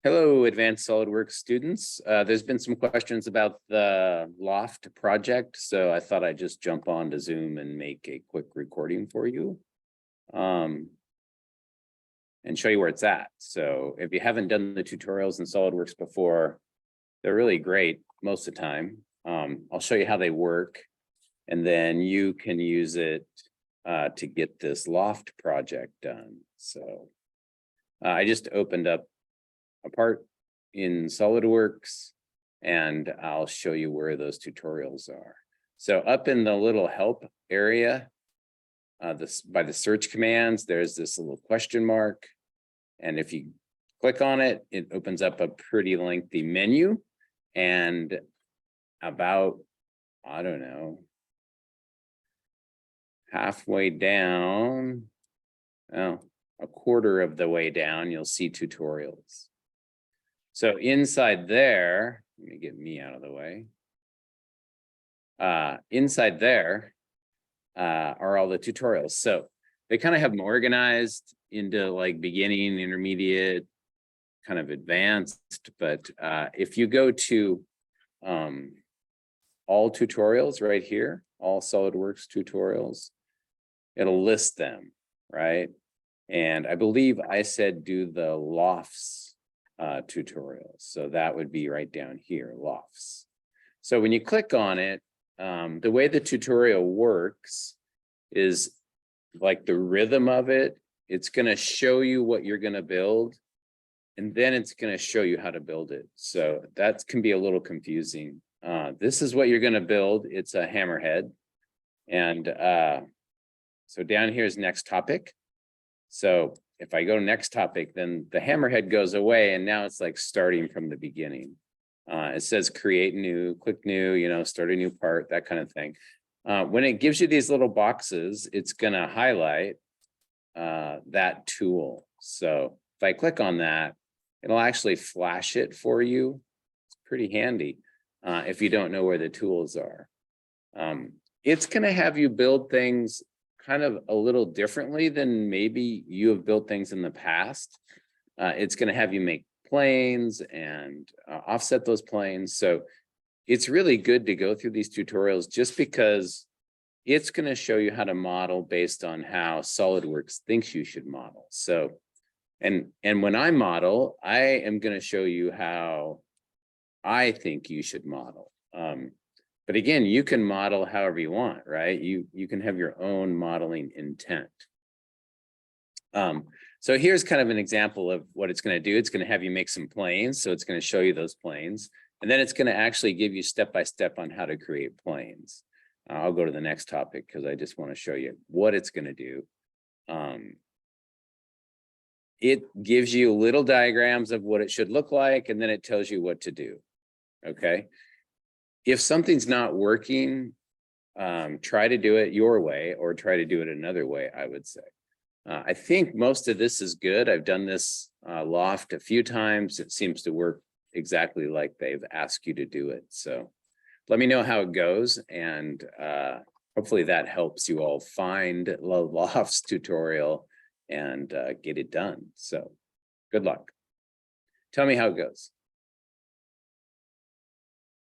Hello, Advanced SolidWorks students. There's been some questions about the Loft project, so I thought I'd just jump on to Zoom and make a quick recording for you and show you where it's at. So if you haven't done the tutorials in SolidWorks before, they're really great most of the time. I'll show you how they work, and then you can use it to get this Loft project done. So I just opened up a part in SolidWorks, and I'll show you where those tutorials are. So up in the little help area, by the search commands, there's this little question mark. And if you click on it, it opens up a pretty lengthy menu. And about, I don't know, halfway down, a quarter of the way down, you'll see tutorials. So inside there, let me get me out of the way. Inside there are all the tutorials. So they kind of have them organized into like beginning, intermediate, kind of advanced. But if you go to all tutorials right here, all SolidWorks tutorials, it'll list them, right? And I believe I said do the Lofts tutorials. So that would be right down here, Lofts. So when you click on it, the way the tutorial works is like the rhythm of it. It's going to show you what you're going to build, and then it's going to show you how to build it. So that can be a little confusing. This is what you're going to build. It's a hammerhead. And so down here is next topic. So if I go to next topic, then the hammerhead goes away, and now it's like starting from the beginning. It says create new, click new, start a new part, that kind of thing. When it gives you these little boxes, it's going to highlight that tool. So if I click on that, it'll actually flash it for you. It's pretty handy if you don't know where the tools are. It's going to have you build things kind of a little differently than maybe you have built things in the past. It's going to have you make planes and offset those planes. So it's really good to go through these tutorials just because it's going to show you how to model based on how SolidWorks thinks you should model. So, and when I model, I am going to show you how I think you should model. But again, you can model however you want, right? You can have your own modeling intent. So here's kind of an example of what it's going to do. It's going to have you make some planes. So it's going to show you those planes. And then it's going to actually give you step-by-step on how to create planes. I'll go to the next topic because I just want to show you what it's going to do. It gives you little diagrams of what it should look like, and then it tells you what to do, okay? If something's not working, try to do it your way or try to do it another way, I would say. I think most of this is good. I've done this Loft a few times. It seems to work exactly like they've asked you to do it. So let me know how it goes, and hopefully that helps you all find the Lofts tutorial and get it done. So good luck. Tell me how it goes.